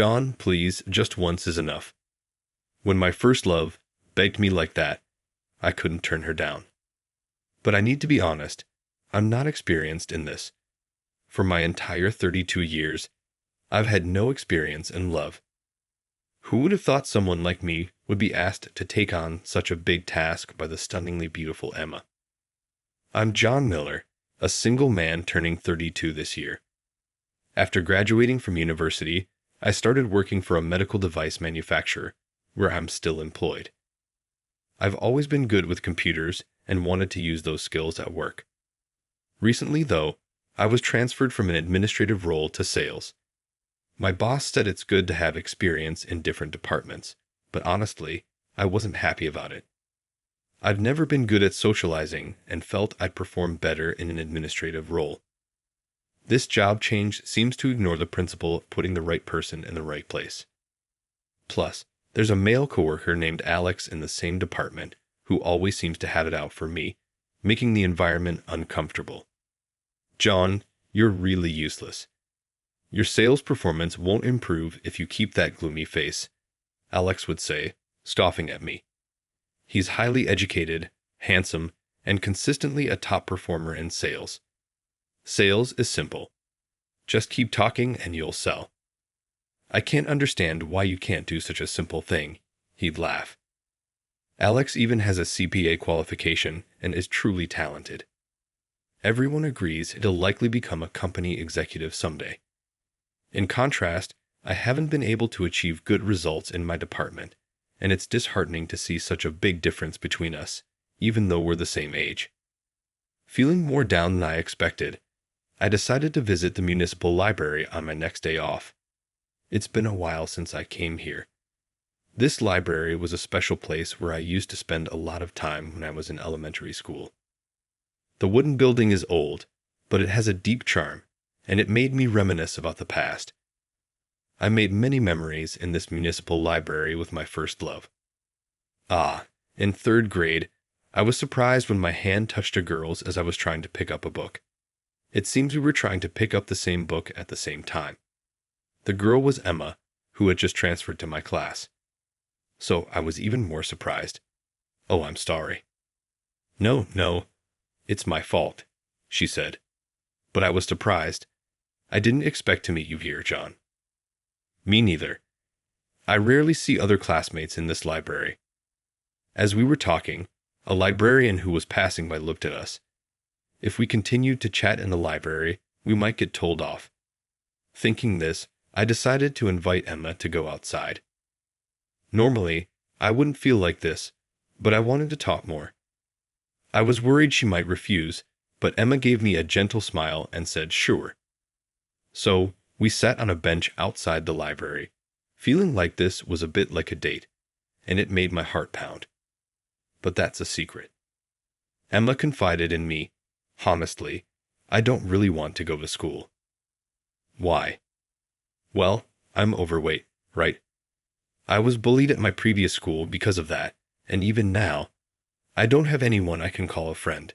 John, please, just once is enough. When my first love begged me like that, I couldn't turn her down. But I need to be honest, I'm not experienced in this. For my entire 32 years, I've had no experience in love. Who would have thought someone like me would be asked to take on such a big task by the stunningly beautiful Emma? I'm John Miller, a single man turning 32 this year. After graduating from university, I started working for a medical device manufacturer, where I'm still employed. I've always been good with computers and wanted to use those skills at work. Recently, though, I was transferred from an administrative role to sales. My boss said it's good to have experience in different departments, but honestly, I wasn't happy about it. I've never been good at socializing and felt I'd perform better in an administrative role. This job change seems to ignore the principle of putting the right person in the right place. Plus, there's a male coworker named Alex in the same department who always seems to have it out for me, making the environment uncomfortable. John, you're really useless. Your sales performance won't improve if you keep that gloomy face, Alex would say, scoffing at me. He's highly educated, handsome, and consistently a top performer in sales. Sales is simple. Just keep talking and you'll sell. I can't understand why you can't do such a simple thing, he'd laugh. Alex even has a CPA qualification and is truly talented. Everyone agrees he'll likely become a company executive someday. In contrast, I haven't been able to achieve good results in my department, and it's disheartening to see such a big difference between us, even though we're the same age. Feeling more down than I expected, I decided to visit the municipal library on my next day off. It's been a while since I came here. This library was a special place where I used to spend a lot of time when I was in elementary school. The wooden building is old, but it has a deep charm, and it made me reminisce about the past. I made many memories in this municipal library with my first love. In 3rd grade, I was surprised when my hand touched a girl's as I was trying to pick up a book. It seems we were trying to pick up the same book at the same time. The girl was Emma, who had just transferred to my class. So I was even more surprised. Oh, I'm sorry. No, it's my fault, she said. But I was surprised. I didn't expect to meet you here, John. Me neither. I rarely see other classmates in this library. As we were talking, a librarian who was passing by looked at us. If we continued to chat in the library, we might get told off. Thinking this, I decided to invite Emma to go outside. Normally, I wouldn't feel like this, but I wanted to talk more. I was worried she might refuse, but Emma gave me a gentle smile and said sure. So, we sat on a bench outside the library. Feeling like this was a bit like a date, and it made my heart pound. But that's a secret. Emma confided in me, honestly, I don't really want to go to school. Why? Well, I'm overweight, right? I was bullied at my previous school because of that, and even now, I don't have anyone I can call a friend.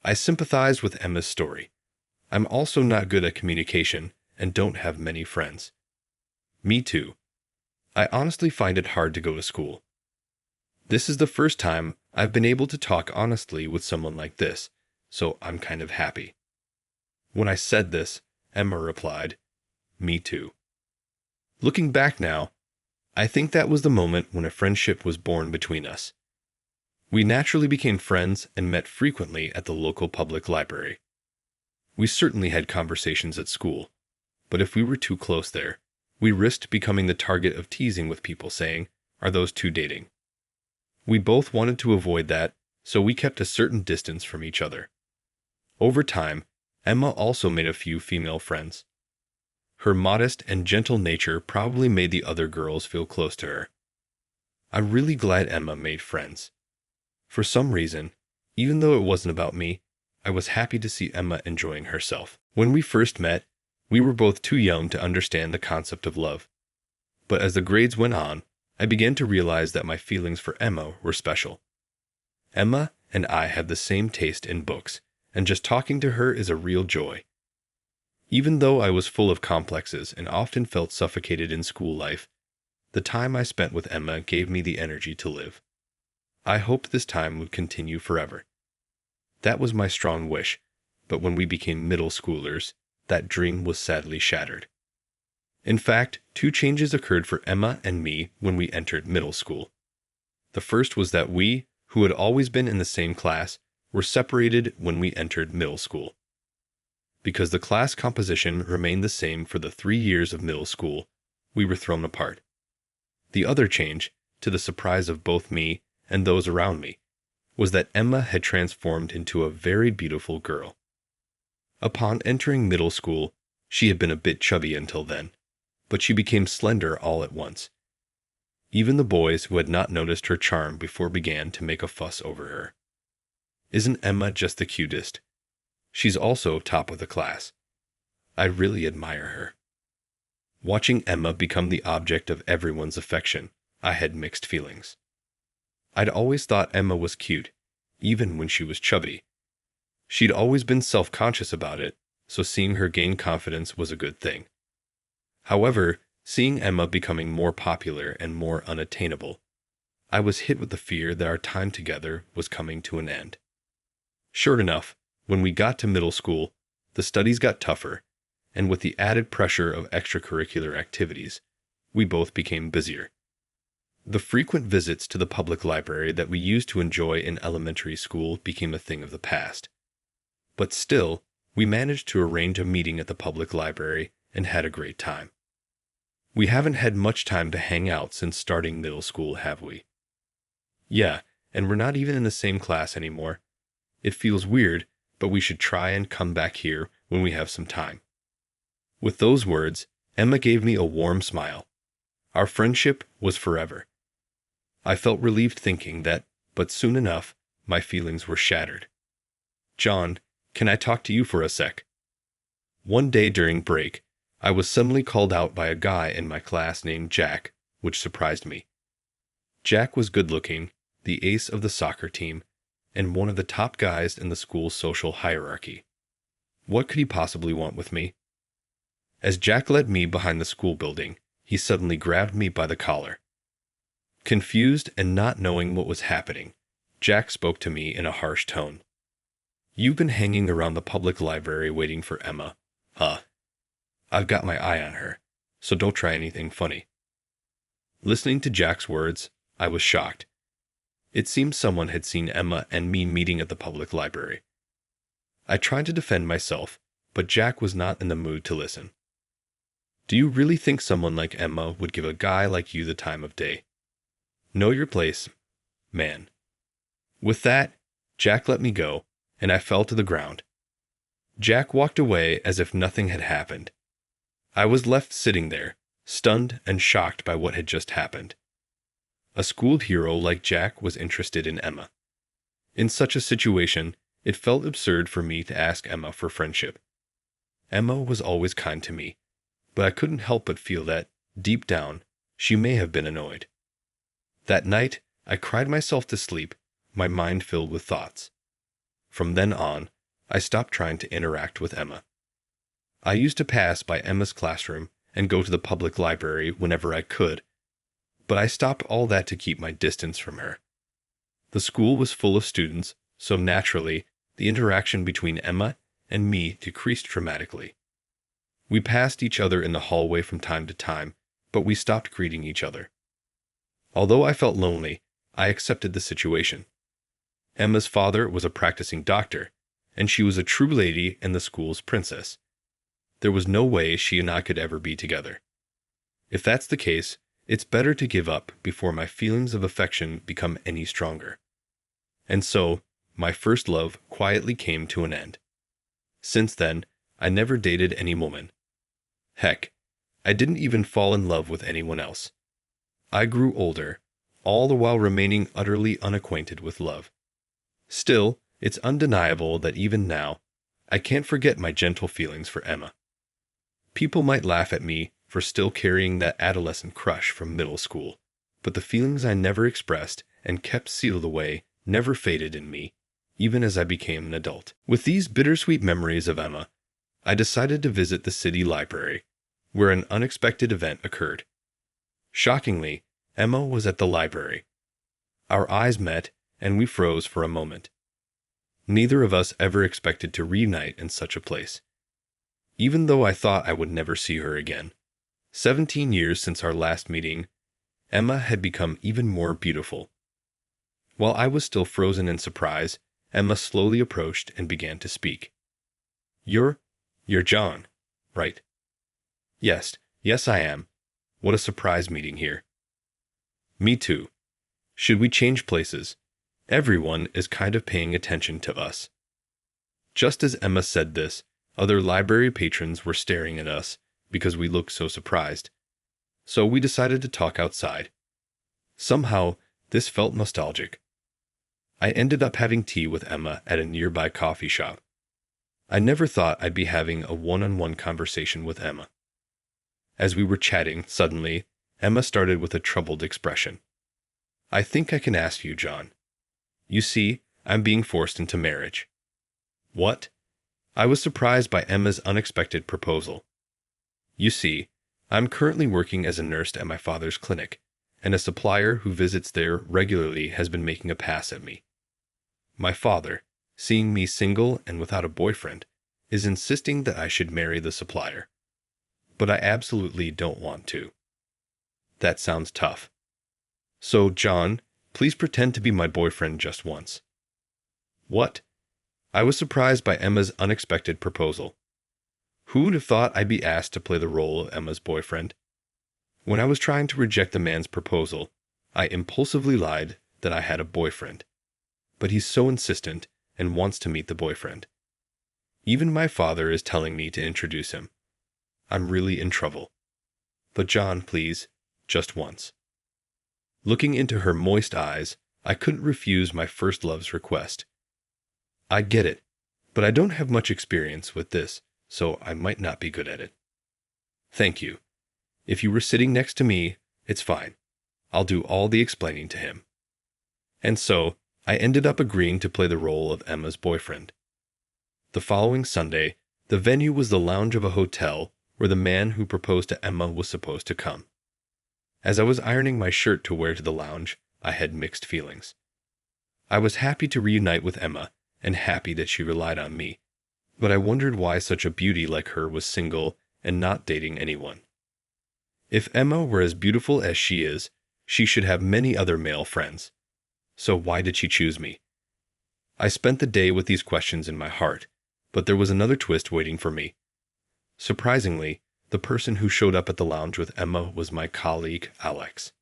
I sympathize with Emma's story. I'm also not good at communication and don't have many friends. Me too. I honestly find it hard to go to school. This is the first time I've been able to talk honestly with someone like this, so I'm kind of happy. When I said this, Emma replied, "Me too." Looking back now, I think that was the moment when a friendship was born between us. We naturally became friends and met frequently at the local public library. We certainly had conversations at school, but if we were too close there, we risked becoming the target of teasing with people saying, "Are those two dating?" We both wanted to avoid that, so we kept a certain distance from each other. Over time, Emma also made a few female friends. Her modest and gentle nature probably made the other girls feel close to her. I'm really glad Emma made friends. For some reason, even though it wasn't about me, I was happy to see Emma enjoying herself. When we first met, we were both too young to understand the concept of love. But as the grades went on, I began to realize that my feelings for Emma were special. Emma and I have the same taste in books, and just talking to her is a real joy. Even though I was full of complexes and often felt suffocated in school life, the time I spent with Emma gave me the energy to live. I hoped this time would continue forever. That was my strong wish, but when we became middle schoolers, that dream was sadly shattered. In fact, two changes occurred for Emma and me when we entered middle school. The first was that we, who had always been in the same class, were separated when we entered middle school. Because the class composition remained the same for the 3 years of middle school, we were thrown apart. The other change, to the surprise of both me and those around me, was that Emma had transformed into a very beautiful girl. Upon entering middle school, she had been a bit chubby until then, but she became slender all at once. Even the boys who had not noticed her charm before began to make a fuss over her. Isn't Emma just the cutest? She's also top of the class. I really admire her. Watching Emma become the object of everyone's affection, I had mixed feelings. I'd always thought Emma was cute, even when she was chubby. She'd always been self-conscious about it, so seeing her gain confidence was a good thing. However, seeing Emma becoming more popular and more unattainable, I was hit with the fear that our time together was coming to an end. Sure enough, when we got to middle school, the studies got tougher, and with the added pressure of extracurricular activities, we both became busier. The frequent visits to the public library that we used to enjoy in elementary school became a thing of the past. But still, we managed to arrange a meeting at the public library and had a great time. We haven't had much time to hang out since starting middle school, have we? Yeah, and we're not even in the same class anymore. It feels weird, but we should try and come back here when we have some time. With those words, Emma gave me a warm smile. Our friendship was forever. I felt relieved thinking that, but soon enough, my feelings were shattered. John, can I talk to you for a sec? One day during break, I was suddenly called out by a guy in my class named Jack, which surprised me. Jack was good-looking, the ace of the soccer team, and one of the top guys in the school's social hierarchy. What could he possibly want with me? As Jack led me behind the school building, he suddenly grabbed me by the collar. Confused and not knowing what was happening, Jack spoke to me in a harsh tone. You've been hanging around the public library waiting for Emma, huh? I've got my eye on her, so don't try anything funny. Listening to Jack's words, I was shocked. It seemed someone had seen Emma and me meeting at the public library. I tried to defend myself, but Jack was not in the mood to listen. Do you really think someone like Emma would give a guy like you the time of day? Know your place, man. With that, Jack let me go, and I fell to the ground. Jack walked away as if nothing had happened. I was left sitting there, stunned and shocked by what had just happened. A school hero like Jack was interested in Emma. In such a situation, it felt absurd for me to ask Emma for friendship. Emma was always kind to me, but I couldn't help but feel that, deep down, she may have been annoyed. That night, I cried myself to sleep, my mind filled with thoughts. From then on, I stopped trying to interact with Emma. I used to pass by Emma's classroom and go to the public library whenever I could, but I stopped all that to keep my distance from her. The school was full of students, so naturally, the interaction between Emma and me decreased dramatically. We passed each other in the hallway from time to time, but we stopped greeting each other. Although I felt lonely, I accepted the situation. Emma's father was a practicing doctor, and she was a true lady and the school's princess. There was no way she and I could ever be together. If that's the case, it's better to give up before my feelings of affection become any stronger. And so, my first love quietly came to an end. Since then, I never dated any woman. Heck, I didn't even fall in love with anyone else. I grew older, all the while remaining utterly unacquainted with love. Still, it's undeniable that even now, I can't forget my gentle feelings for Emma. People might laugh at me for still carrying that adolescent crush from middle school, but the feelings I never expressed and kept sealed away never faded in me, even as I became an adult. With these bittersweet memories of Emma, I decided to visit the city library, where an unexpected event occurred. Shockingly, Emma was at the library. Our eyes met, and we froze for a moment. Neither of us ever expected to reunite in such a place. Even though I thought I would never see her again. 17 years since our last meeting, Emma had become even more beautiful. While I was still frozen in surprise, Emma slowly approached and began to speak. You're John, right? Yes, I am. What a surprise meeting here. Me too. Should we change places? Everyone is kind of paying attention to us. Just as Emma said this, other library patrons were staring at us because we looked so surprised. So we decided to talk outside. Somehow, this felt nostalgic. I ended up having tea with Emma at a nearby coffee shop. I never thought I'd be having a one-on-one conversation with Emma. As we were chatting, suddenly, Emma started with a troubled expression. I think I can ask you, John. You see, I'm being forced into marriage. What? I was surprised by Emma's unexpected proposal. You see, I'm currently working as a nurse at my father's clinic, and a supplier who visits there regularly has been making a pass at me. My father, seeing me single and without a boyfriend, is insisting that I should marry the supplier. But I absolutely don't want to. That sounds tough. So, John, please pretend to be my boyfriend just once. What? I was surprised by Emma's unexpected proposal. Who would have thought I'd be asked to play the role of Emma's boyfriend? When I was trying to reject the man's proposal, I impulsively lied that I had a boyfriend. But he's so insistent and wants to meet the boyfriend. Even my father is telling me to introduce him. I'm really in trouble. But John, please, just once. Looking into her moist eyes, I couldn't refuse my first love's request. I get it, but I don't have much experience with this, so I might not be good at it. Thank you. If you were sitting next to me, it's fine. I'll do all the explaining to him. And so, I ended up agreeing to play the role of Emma's boyfriend. The following Sunday, the venue was the lounge of a hotel where the man who proposed to Emma was supposed to come. As I was ironing my shirt to wear to the lounge, I had mixed feelings. I was happy to reunite with Emma, and happy that she relied on me, but I wondered why such a beauty like her was single and not dating anyone. If Emma were as beautiful as she is, she should have many other male friends. So why did she choose me? I spent the day with these questions in my heart, but there was another twist waiting for me. Surprisingly, the person who showed up at the lounge with Emma was my colleague, Alex.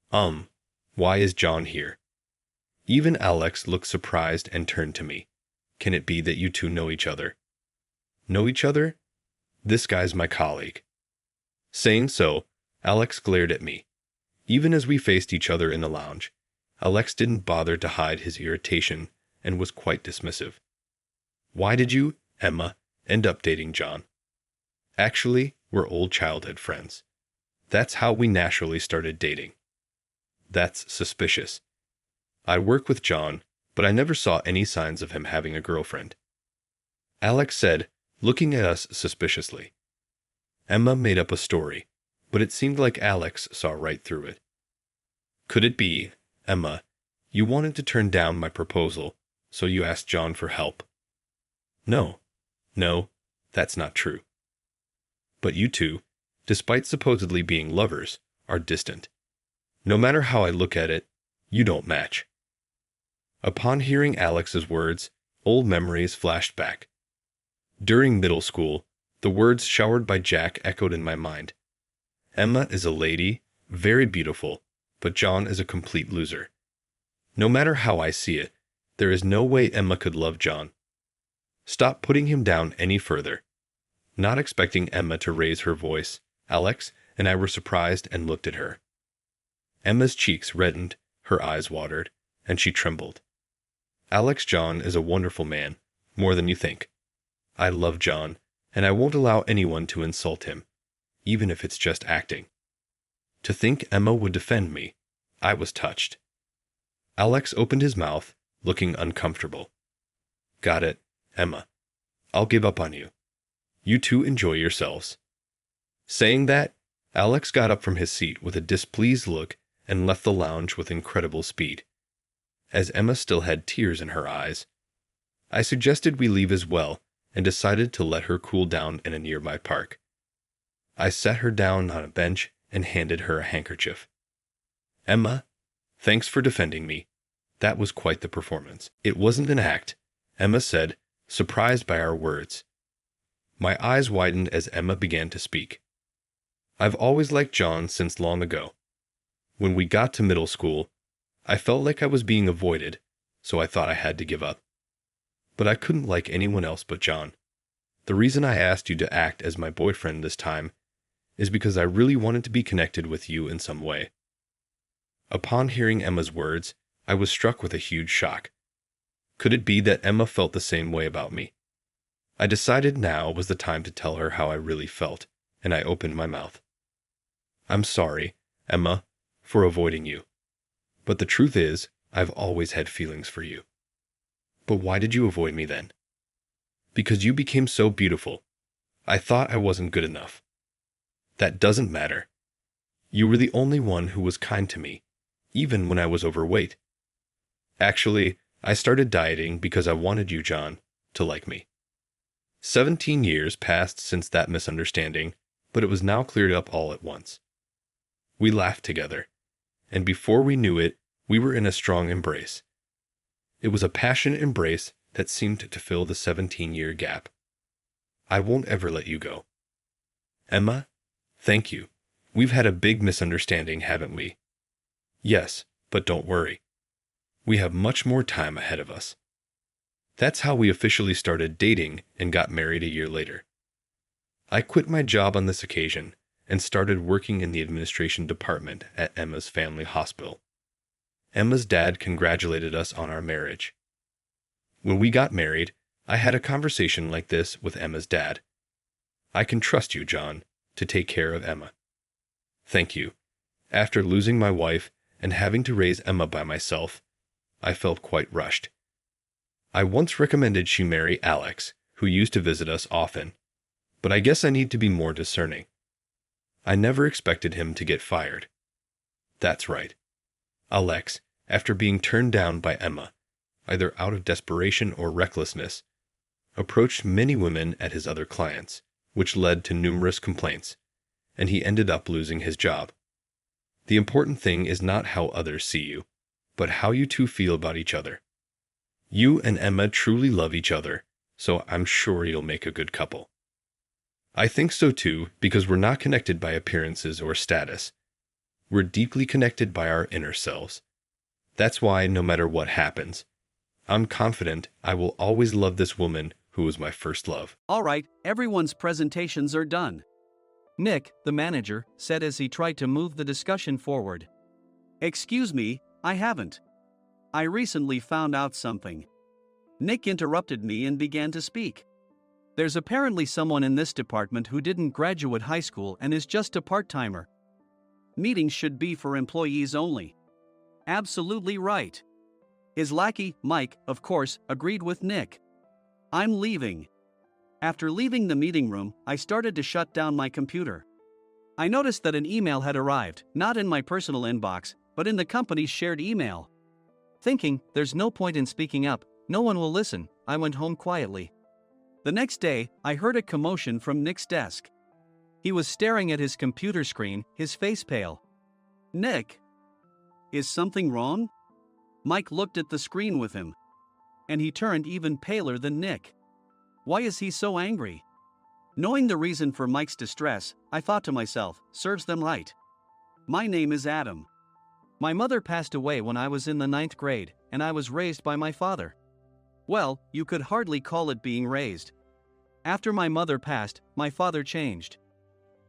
Why is John here? Even Alex looked surprised and turned to me. Can it be that you two know each other? Know each other? This guy's my colleague. Saying so, Alex glared at me. Even as we faced each other in the lounge, Alex didn't bother to hide his irritation and was quite dismissive. Why did you, Emma, end up dating John? Actually, we're old childhood friends. That's how we naturally started dating. That's suspicious. I work with John, but I never saw any signs of him having a girlfriend. Alex said, looking at us suspiciously. Emma made up a story, but it seemed like Alex saw right through it. Could it be, Emma, you wanted to turn down my proposal, so you asked John for help? No, that's not true. But you two, despite supposedly being lovers, are distant. No matter how I look at it, you don't match. Upon hearing Alex's words, old memories flashed back. During middle school, the words showered by Jack echoed in my mind. Emma is a lady, very beautiful, but John is a complete loser. No matter how I see it, there is no way Emma could love John. Stop putting him down any further. Not expecting Emma to raise her voice, Alex and I were surprised and looked at her. Emma's cheeks reddened, her eyes watered, and she trembled. Alex, John is a wonderful man, more than you think. I love John, and I won't allow anyone to insult him, even if it's just acting. To think Emma would defend me, I was touched. Alex opened his mouth, looking uncomfortable. Got it, Emma. I'll give up on you. You two enjoy yourselves." Saying that, Alex got up from his seat with a displeased look and left the lounge with incredible speed. As Emma still had tears in her eyes, I suggested we leave as well and decided to let her cool down in a nearby park. I sat her down on a bench and handed her a handkerchief. "Emma, thanks for defending me. That was quite the performance." "It wasn't an act," Emma said, surprised by our words. My eyes widened as Emma began to speak. "I've always liked John since long ago. When we got to middle school, I felt like I was being avoided, so I thought I had to give up. But I couldn't like anyone else but John. The reason I asked you to act as my boyfriend this time is because I really wanted to be connected with you in some way." Upon hearing Emma's words, I was struck with a huge shock. Could it be that Emma felt the same way about me? I decided now was the time to tell her how I really felt, and I opened my mouth. "I'm sorry, Emma, for avoiding you. But the truth is, I've always had feelings for you." "But why did you avoid me then?" "Because you became so beautiful. I thought I wasn't good enough." "That doesn't matter. You were the only one who was kind to me, even when I was overweight. Actually, I started dieting because I wanted you, John, to like me." 17 years passed since that misunderstanding, but it was now cleared up all at once. We laughed together, and before we knew it, we were in a strong embrace. It was a passionate embrace that seemed to fill the 17-year gap. I won't ever let you go. "Emma, thank you. We've had a big misunderstanding, haven't we?" "Yes, but don't worry. We have much more time ahead of us." That's how we officially started dating and got married a year later. I quit my job on this occasion and started working in the administration department at Emma's family hospital. Emma's dad congratulated us on our marriage. When we got married, I had a conversation like this with Emma's dad. "I can trust you, John, to take care of Emma." "Thank you." After losing my wife and having to raise Emma by myself, I felt quite rushed. I once recommended she marry Alex, who used to visit us often, but I guess I need to be more discerning. I never expected him to get fired. That's right. Alex, after being turned down by Emma, either out of desperation or recklessness, approached many women at his other clients, which led to numerous complaints, and he ended up losing his job. The important thing is not how others see you, but how you two feel about each other. You and Emma truly love each other, so I'm sure you'll make a good couple. I think so too, because we're not connected by appearances or status. We're deeply connected by our inner selves. That's why, no matter what happens, I'm confident I will always love this woman who was my first love. All right, everyone's presentations are done. Nick, the manager, said as he tried to move the discussion forward. "Excuse me, I haven't. I recently found out something." Nick interrupted me and began to speak. "There's apparently someone in this department who didn't graduate high school and is just a part-timer. Meetings should be for employees only." Absolutely right. His lackey, Mike, of course, agreed with Nick. "I'm leaving." After leaving the meeting room, I started to shut down my computer. I noticed that an email had arrived, not in my personal inbox, but in the company's shared email. Thinking, there's no point in speaking up, no one will listen, I went home quietly. The next day, I heard a commotion from Nick's desk. He was staring at his computer screen, his face pale. "Nick, is something wrong?" Mike looked at the screen with him. And he turned even paler than Nick. Why is he so angry? Knowing the reason for Mike's distress, I thought to myself, serves them right. My name is Adam. My mother passed away when I was in the 9th grade, and I was raised by my father. Well, you could hardly call it being raised. After my mother passed, my father changed.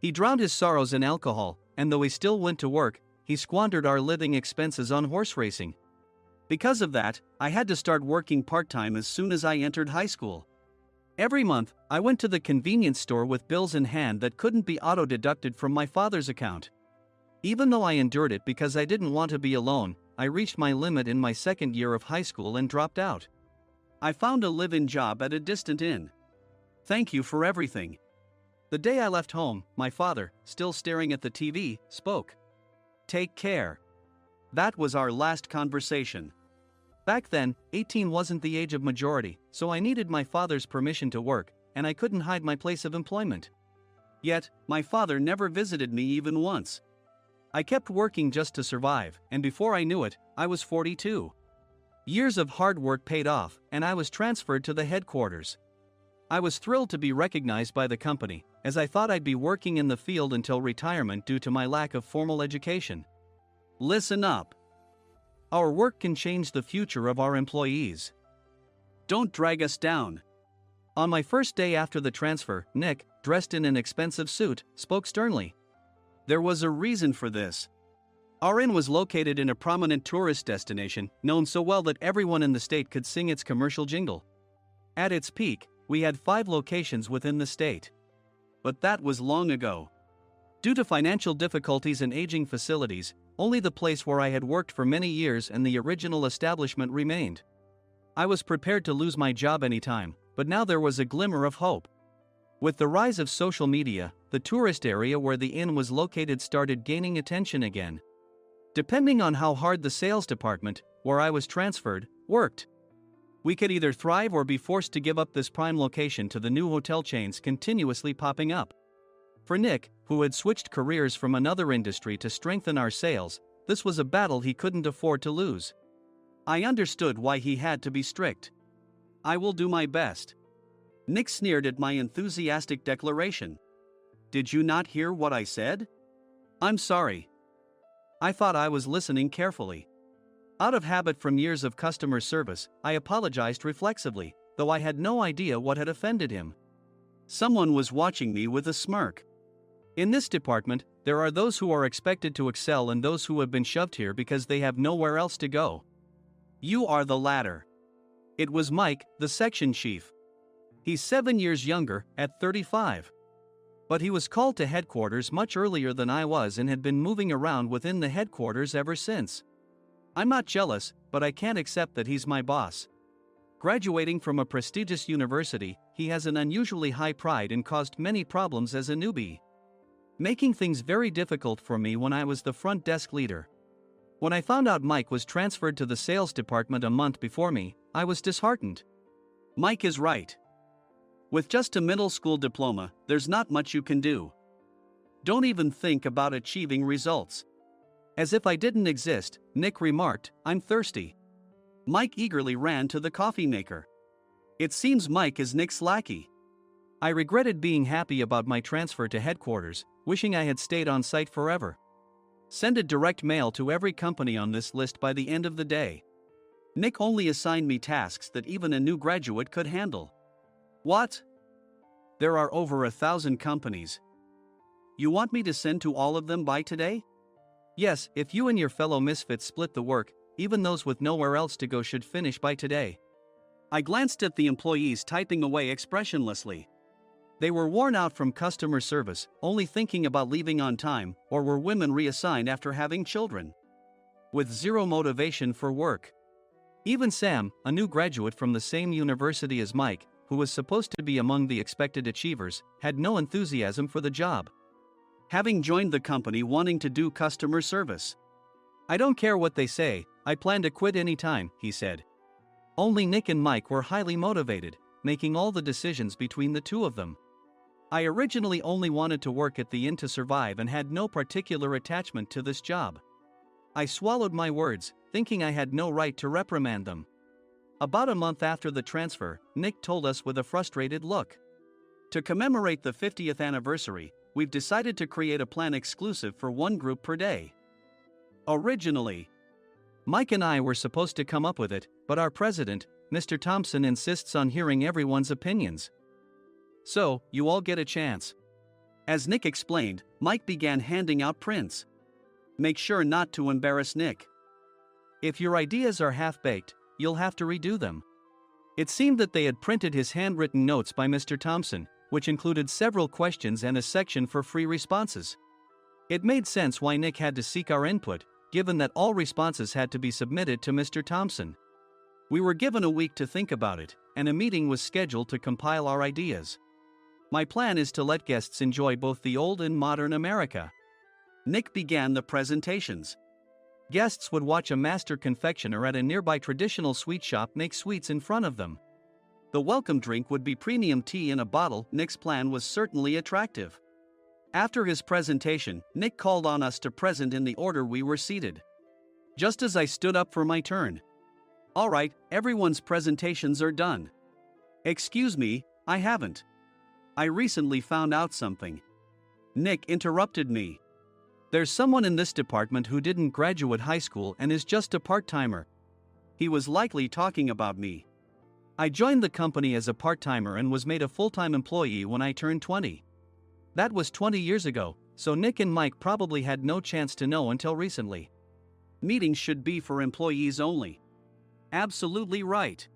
He drowned his sorrows in alcohol, and though he still went to work, he squandered our living expenses on horse racing. Because of that, I had to start working part-time as soon as I entered high school. Every month, I went to the convenience store with bills in hand that couldn't be auto-deducted from my father's account. Even though I endured it because I didn't want to be alone, I reached my limit in my second year of high school and dropped out. I found a live-in job at a distant inn. Thank you for everything. The day I left home, my father, still staring at the TV, spoke. "Take care." That was our last conversation. Back then, 18 wasn't the age of majority, so I needed my father's permission to work, and I couldn't hide my place of employment. Yet, my father never visited me even once. I kept working just to survive, and before I knew it, I was 42. Years of hard work paid off, and I was transferred to the headquarters. I was thrilled to be recognized by the company, as I thought I'd be working in the field until retirement due to my lack of formal education. Listen up. Our work can change the future of our employees. Don't drag us down. On my first day after the transfer, Nick, dressed in an expensive suit, spoke sternly. There was a reason for this. Our inn was located in a prominent tourist destination, known so well that everyone in the state could sing its commercial jingle. At its peak, we had 5 locations within the state. But that was long ago. Due to financial difficulties and aging facilities, only the place where I had worked for many years and the original establishment remained. I was prepared to lose my job anytime, but now there was a glimmer of hope. With the rise of social media, the tourist area where the inn was located started gaining attention again. Depending on how hard the sales department, where I was transferred, worked, we could either thrive or be forced to give up this prime location to the new hotel chains continuously popping up. For Nick, who had switched careers from another industry to strengthen our sales, this was a battle he couldn't afford to lose. I understood why he had to be strict. "I will do my best." Nick sneered at my enthusiastic declaration. "Did you not hear what I said?" "I'm sorry." I thought I was listening carefully. Out of habit from years of customer service, I apologized reflexively, though I had no idea what had offended him. Someone was watching me with a smirk. In this department, there are those who are expected to excel and those who have been shoved here because they have nowhere else to go. You are the latter. It was Mike, the section chief. He's 7 years younger, at 35. But he was called to headquarters much earlier than I was and had been moving around within the headquarters ever since. I'm not jealous, but I can't accept that he's my boss. Graduating from a prestigious university, he has an unusually high pride and caused many problems as a newbie, making things very difficult for me when I was the front desk leader. When I found out Mike was transferred to the sales department a month before me, I was disheartened. Mike is right. With just a middle school diploma, there's not much you can do. Don't even think about achieving results. As if I didn't exist, Nick remarked, "I'm thirsty." Mike eagerly ran to the coffee maker. It seems Mike is Nick's lackey. I regretted being happy about my transfer to headquarters, wishing I had stayed on site forever. Send a direct mail to every company on this list by the end of the day. Nick only assigned me tasks that even a new graduate could handle. What? There are over 1,000 companies. You want me to send to all of them by today? Yes, if you and your fellow misfits split the work, even those with nowhere else to go should finish by today. I glanced at the employees typing away expressionlessly. They were worn out from customer service, only thinking about leaving on time, or were women reassigned after having children, with zero motivation for work. Even Sam, a new graduate from the same university as Mike, who was supposed to be among the expected achievers, had no enthusiasm for the job, having joined the company wanting to do customer service. "I don't care what they say, I plan to quit any time," he said. Only Nick and Mike were highly motivated, making all the decisions between the two of them. I originally only wanted to work at the inn to survive and had no particular attachment to this job. I swallowed my words, thinking I had no right to reprimand them. About a month after the transfer, Nick told us with a frustrated look. To commemorate the 50th anniversary, we've decided to create a plan exclusive for one group per day. Originally, Mike and I were supposed to come up with it, but our president, Mr. Thompson, insists on hearing everyone's opinions. So, you all get a chance. As Nick explained, Mike began handing out prints. Make sure not to embarrass Nick. If your ideas are half-baked, you'll have to redo them. It seemed that they had printed his handwritten notes by Mr. Thompson, which included several questions and a section for free responses. It made sense why Nick had to seek our input, given that all responses had to be submitted to Mr. Thompson. We were given a week to think about it, and a meeting was scheduled to compile our ideas. My plan is to let guests enjoy both the old and modern America. Nick began the presentations. Guests would watch a master confectioner at a nearby traditional sweet shop make sweets in front of them. The welcome drink would be premium tea in a bottle. Nick's plan was certainly attractive. After his presentation, Nick called on us to present in the order we were seated. Just as I stood up for my turn. All right, everyone's presentations are done. Excuse me, I haven't. I recently found out something. Nick interrupted me. There's someone in this department who didn't graduate high school and is just a part-timer. He was likely talking about me. I joined the company as a part-timer and was made a full-time employee when I turned 20. That was 20 years ago, so Nick and Mike probably had no chance to know until recently. Meetings should be for employees only. Absolutely right.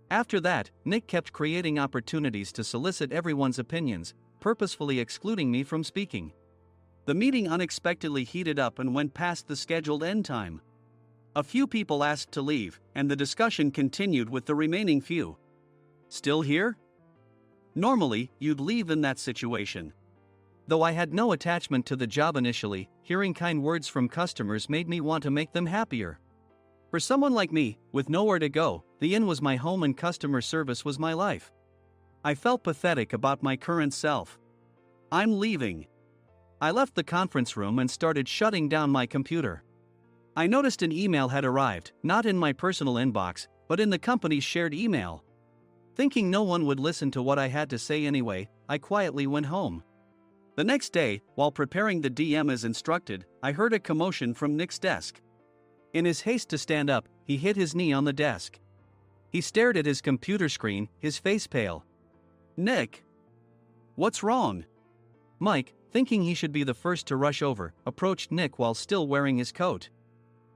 After that, Nick kept creating opportunities to solicit everyone's opinions, purposefully excluding me from speaking. The meeting unexpectedly heated up and went past the scheduled end time. A few people asked to leave, and the discussion continued with the remaining few. Still here? Normally, you'd leave in that situation. Though I had no attachment to the job initially, hearing kind words from customers made me want to make them happier. For someone like me, with nowhere to go, the inn was my home and customer service was my life. I felt pathetic about my current self. I'm leaving. I left the conference room and started shutting down my computer. I noticed an email had arrived, not in my personal inbox, but in the company's shared email. Thinking no one would listen to what I had to say anyway, I quietly went home. The next day, while preparing the DM as instructed, I heard a commotion from Nick's desk. In his haste to stand up, he hit his knee on the desk. He stared at his computer screen, his face pale. Nick! What's wrong? Mike, thinking he should be the first to rush over, approached Nick while still wearing his coat.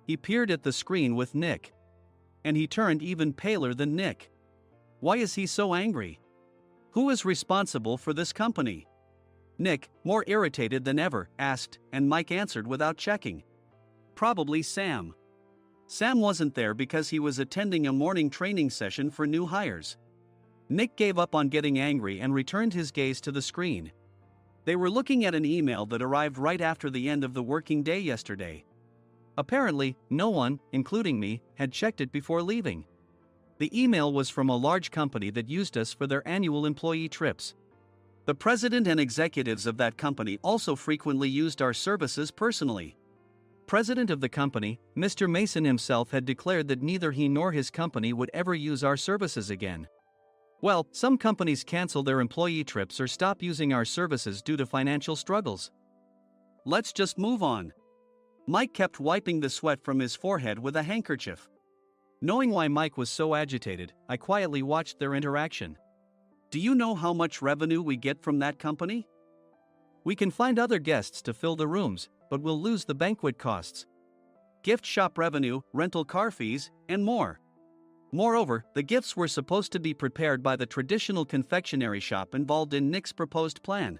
He peered at the screen with Nick. And he turned even paler than Nick. Why is he so angry? Who is responsible for this company? Nick, more irritated than ever, asked, and Mike answered without checking. Probably Sam. Sam wasn't there because he was attending a morning training session for new hires. Nick gave up on getting angry and returned his gaze to the screen. They were looking at an email that arrived right after the end of the working day yesterday. Apparently, no one, including me, had checked it before leaving. The email was from a large company that used us for their annual employee trips. The president and executives of that company also frequently used our services personally. President of the company, Mr. Mason himself, had declared that neither he nor his company would ever use our services again. Well, some companies cancel their employee trips or stop using our services due to financial struggles. Let's just move on. Mike kept wiping the sweat from his forehead with a handkerchief. Knowing why Mike was so agitated, I quietly watched their interaction. Do you know how much revenue we get from that company? We can find other guests to fill the rooms, but we'll lose the banquet costs, gift shop revenue, rental car fees, and more. Moreover, the gifts were supposed to be prepared by the traditional confectionery shop involved in Nick's proposed plan.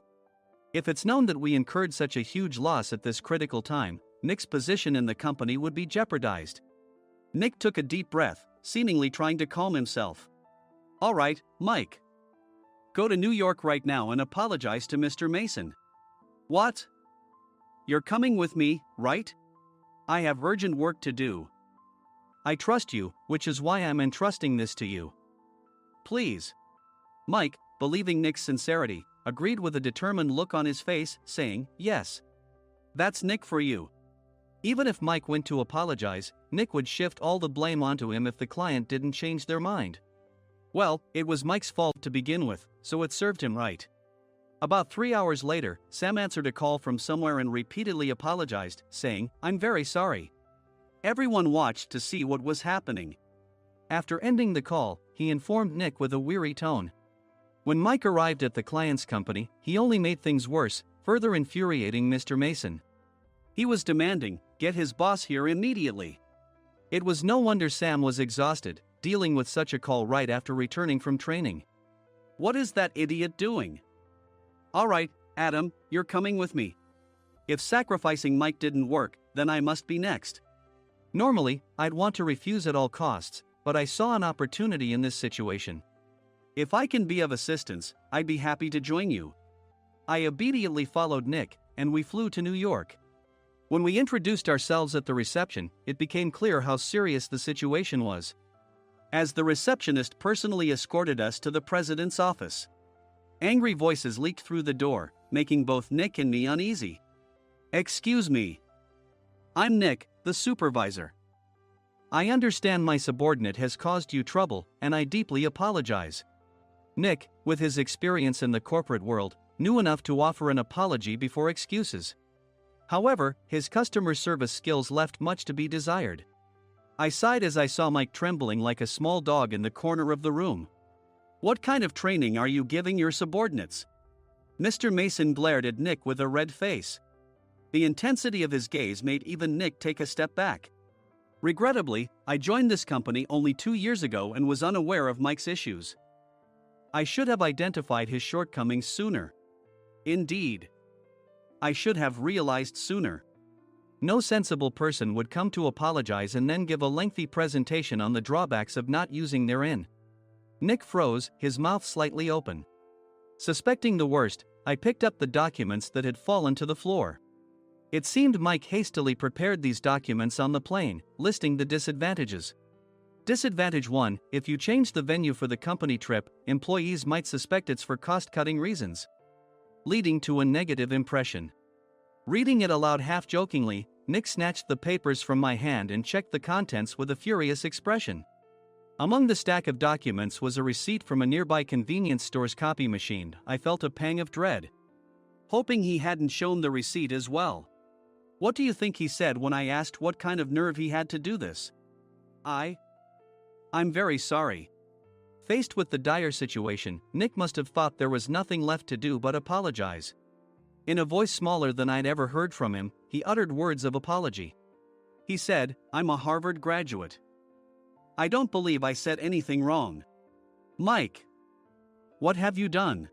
If it's known that we incurred such a huge loss at this critical time, Nick's position in the company would be jeopardized. Nick took a deep breath, seemingly trying to calm himself. All right, Mike. Go to New York right now and apologize to Mr. Mason. What? You're coming with me, right? I have urgent work to do. I trust you, which is why I'm entrusting this to you. Please. Mike, believing Nick's sincerity, agreed with a determined look on his face, saying, yes. That's Nick for you. Even if Mike went to apologize, Nick would shift all the blame onto him if the client didn't change their mind. Well, it was Mike's fault to begin with, so it served him right. About 3 hours later, Sam answered a call from somewhere and repeatedly apologized, saying, I'm very sorry. Everyone watched to see what was happening. After ending the call, he informed Nick with a weary tone. When Mike arrived at the client's company, he only made things worse, further infuriating Mr. Mason. He was demanding, get his boss here immediately. It was no wonder Sam was exhausted, dealing with such a call right after returning from training. What is that idiot doing? All right, Adam, you're coming with me. If sacrificing Mike didn't work, then I must be next. Normally, I'd want to refuse at all costs, but I saw an opportunity in this situation. If I can be of assistance, I'd be happy to join you. I obediently followed Nick, and we flew to New York. When we introduced ourselves at the reception, it became clear how serious the situation was, as the receptionist personally escorted us to the president's office. Angry voices leaked through the door, making both Nick and me uneasy. "Excuse me. I'm Nick, the supervisor. I understand my subordinate has caused you trouble, and I deeply apologize." Nick, with his experience in the corporate world, knew enough to offer an apology before excuses. However, his customer service skills left much to be desired. I sighed as I saw Mike trembling like a small dog in the corner of the room. "What kind of training are you giving your subordinates?" Mr. Mason glared at Nick with a red face. The intensity of his gaze made even Nick take a step back. Regrettably, I joined this company only 2 years ago and was unaware of Mike's issues. I should have identified his shortcomings sooner. Indeed, I should have realized sooner. No sensible person would come to apologize and then give a lengthy presentation on the drawbacks of not using therein. Nick froze, his mouth slightly open. Suspecting the worst, I picked up the documents that had fallen to the floor. It seemed Mike hastily prepared these documents on the plane, listing the disadvantages. Disadvantage 1: if you change the venue for the company trip, employees might suspect it's for cost-cutting reasons, leading to a negative impression. Reading it aloud half-jokingly, Nick snatched the papers from my hand and checked the contents with a furious expression. Among the stack of documents was a receipt from a nearby convenience store's copy machine. I felt a pang of dread, hoping he hadn't shown the receipt as well. What do you think he said when I asked what kind of nerve he had to do this? I'm very sorry." Faced with the dire situation, Nick must have thought there was nothing left to do but apologize. In a voice smaller than I'd ever heard from him, he uttered words of apology. He said, "I'm a Harvard graduate. I don't believe I said anything wrong." "Mike, what have you done?"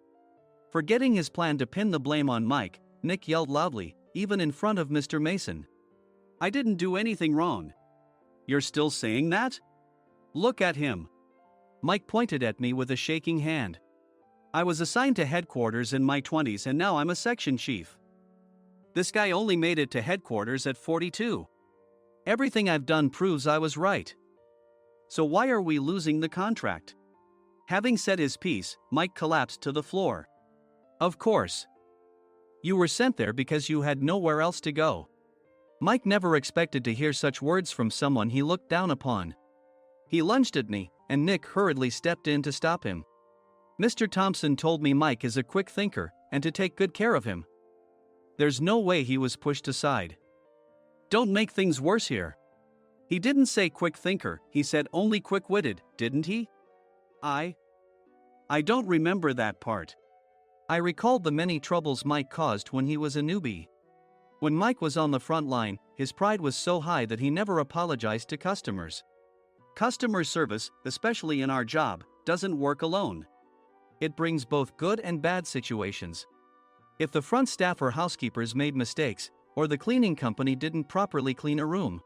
Forgetting his plan to pin the blame on Mike, Nick yelled loudly, even in front of Mr. Mason. "I didn't do anything wrong." "You're still saying that? Look at him." Mike pointed at me with a shaking hand. "I was assigned to headquarters in my 20s and now I'm a section chief. This guy only made it to headquarters at 42. Everything I've done proves I was right. So why are we losing the contract?" Having said his piece, Mike collapsed to the floor. "Of course. You were sent there because you had nowhere else to go." Mike never expected to hear such words from someone he looked down upon. He lunged at me, and Nick hurriedly stepped in to stop him. "Mr. Thompson told me Mike is a quick thinker, and to take good care of him." There's no way he was pushed aside. "Don't make things worse here. He didn't say quick thinker, he said only quick-witted, didn't he?" I don't remember that part." I recalled the many troubles Mike caused when he was a newbie. When Mike was on the front line, his pride was so high that he never apologized to customers. Customer service, especially in our job, doesn't work alone. It brings both good and bad situations. If the front staff or housekeepers made mistakes, or the cleaning company didn't properly clean a room,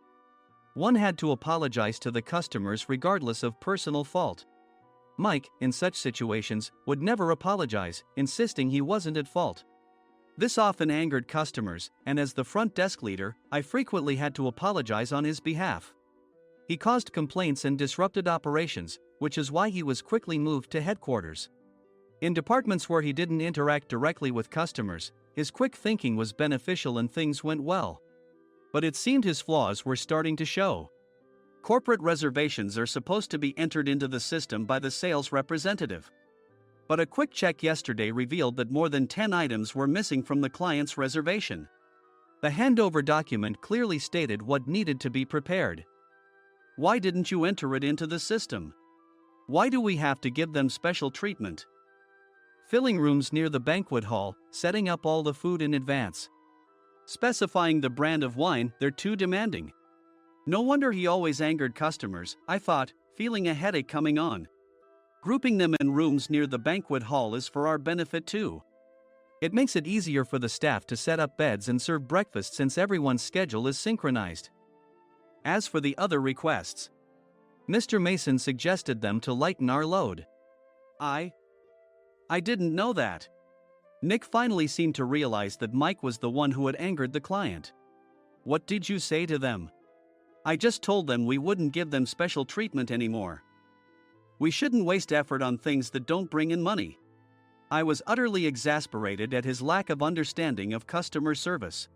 one had to apologize to the customers regardless of personal fault. Mike, in such situations, would never apologize, insisting he wasn't at fault. This often angered customers, and as the front desk leader, I frequently had to apologize on his behalf. He caused complaints and disrupted operations, which is why he was quickly moved to headquarters. In departments where he didn't interact directly with customers, his quick thinking was beneficial and things went well. But it seemed his flaws were starting to show. Corporate reservations are supposed to be entered into the system by the sales representative. But a quick check yesterday revealed that more than 10 items were missing from the client's reservation. The handover document clearly stated what needed to be prepared. Why didn't you enter it into the system? Why do we have to give them special treatment? Filling rooms near the banquet hall, setting up all the food in advance. Specifying the brand of wine, they're too demanding. No wonder he always angered customers, I thought, feeling a headache coming on. Grouping them in rooms near the banquet hall is for our benefit too. It makes it easier for the staff to set up beds and serve breakfast since everyone's schedule is synchronized. As for the other requests, Mr. Mason suggested them to lighten our load. I didn't know that. Nick finally seemed to realize that Mike was the one who had angered the client. What did you say to them? I just told them we wouldn't give them special treatment anymore. We shouldn't waste effort on things that don't bring in money. I was utterly exasperated at his lack of understanding of customer service.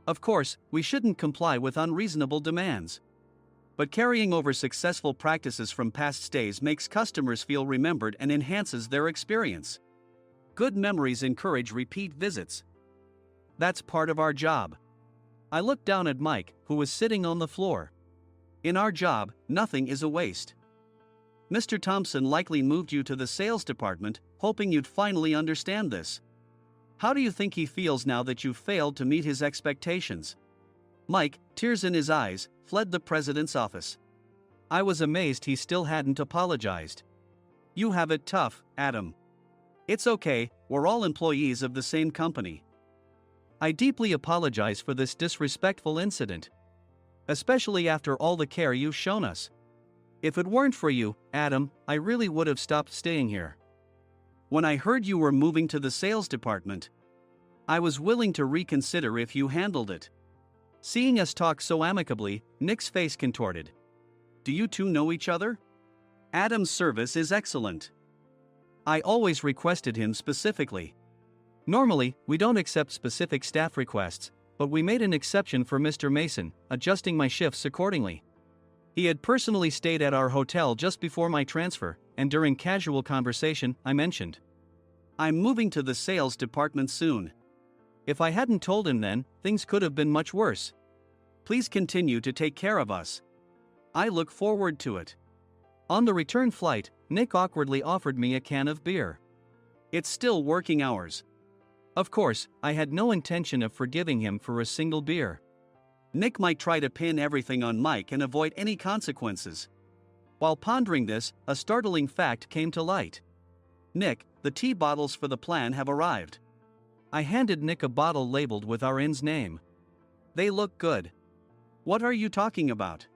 Of course, we shouldn't comply with unreasonable demands. But carrying over successful practices from past stays makes customers feel remembered and enhances their experience. Good memories encourage repeat visits. That's part of our job. I looked down at Mike, who was sitting on the floor. In our job, nothing is a waste. Mr. Thompson likely moved you to the sales department, hoping you'd finally understand this. How do you think he feels now that you failed to meet his expectations? Mike, tears in his eyes, fled the president's office. I was amazed he still hadn't apologized. You have it tough, Adam. It's okay, we're all employees of the same company. I deeply apologize for this disrespectful incident. Especially after all the care you've shown us. If it weren't for you, Adam, I really would have stopped staying here. When I heard you were moving to the sales department, I was willing to reconsider if you handled it. Seeing us talk so amicably, Nick's face contorted. Do you two know each other? Adam's service is excellent. I always requested him specifically. Normally, we don't accept specific staff requests, but we made an exception for Mr. Mason, adjusting my shifts accordingly. He had personally stayed at our hotel just before my transfer, and during casual conversation, I mentioned, I'm moving to the sales department soon. If I hadn't told him then, things could have been much worse. Please continue to take care of us. I look forward to it. On the return flight, Nick awkwardly offered me a can of beer. It's still working hours. Of course, I had no intention of forgiving him for a single beer. Nick might try to pin everything on Mike and avoid any consequences. While pondering this, a startling fact came to light. Nick, the tea bottles for the plan have arrived. I handed Nick a bottle labeled with our inn's name. They look good. What are you talking about?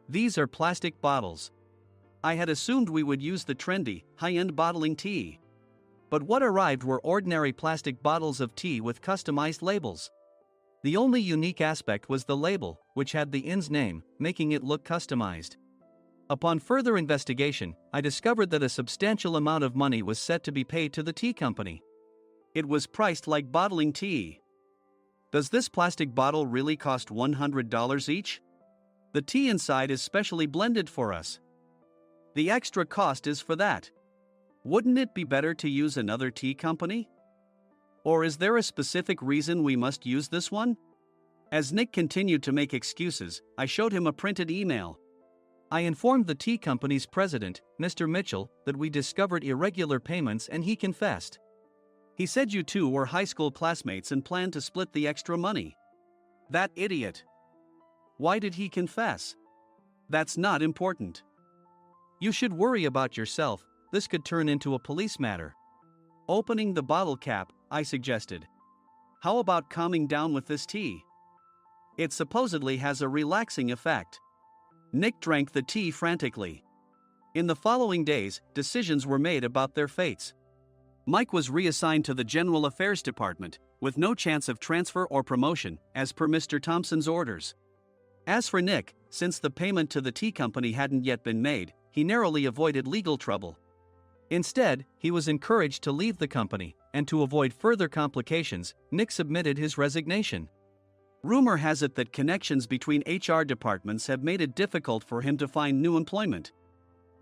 These are plastic bottles. I had assumed we would use the trendy, high-end bottling tea. But what arrived were ordinary plastic bottles of tea with customized labels. The only unique aspect was the label, which had the inn's name, making it look customized. Upon further investigation, I discovered that a substantial amount of money was set to be paid to the tea company. It was priced like bottling tea. Does this plastic bottle really cost $100 each? The tea inside is specially blended for us. The extra cost is for that. Wouldn't it be better to use another tea company? Or is there a specific reason we must use this one? As Nick continued to make excuses, I showed him a printed email. I informed the tea company's president, Mr. Mitchell, that we discovered irregular payments and he confessed. He said you two were high school classmates and planned to split the extra money. That idiot. Why did he confess? That's not important. You should worry about yourself, this could turn into a police matter. Opening the bottle cap, I suggested. How about calming down with this tea? It supposedly has a relaxing effect. Nick drank the tea frantically. In the following days, decisions were made about their fates. Mike was reassigned to the General Affairs Department, with no chance of transfer or promotion, as per Mr. Thompson's orders. As for Nick, since the payment to the tea company hadn't yet been made, he narrowly avoided legal trouble. Instead, he was encouraged to leave the company, and to avoid further complications, Nick submitted his resignation. Rumor has it that connections between HR departments have made it difficult for him to find new employment.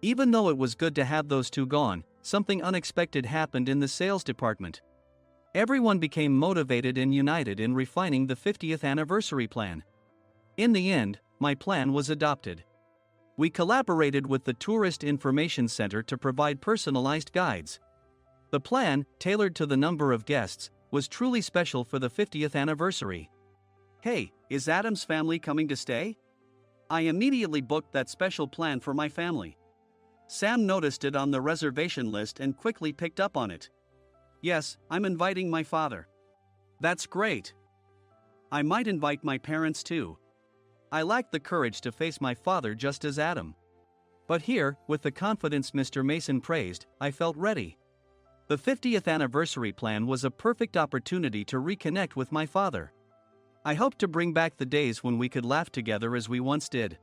Even though it was good to have those two gone, something unexpected happened in the sales department. Everyone became motivated and united in refining the 50th anniversary plan. In the end, my plan was adopted. We collaborated with the Tourist Information Center to provide personalized guides. The plan, tailored to the number of guests, was truly special for the 50th anniversary. Hey, is Adam's family coming to stay? I immediately booked that special plan for my family. Sam noticed it on the reservation list and quickly picked up on it. Yes, I'm inviting my father. That's great. I might invite my parents too. I lacked the courage to face my father just as Adam. But here, with the confidence Mr. Mason praised, I felt ready. The 50th anniversary plan was a perfect opportunity to reconnect with my father. I hoped to bring back the days when we could laugh together as we once did.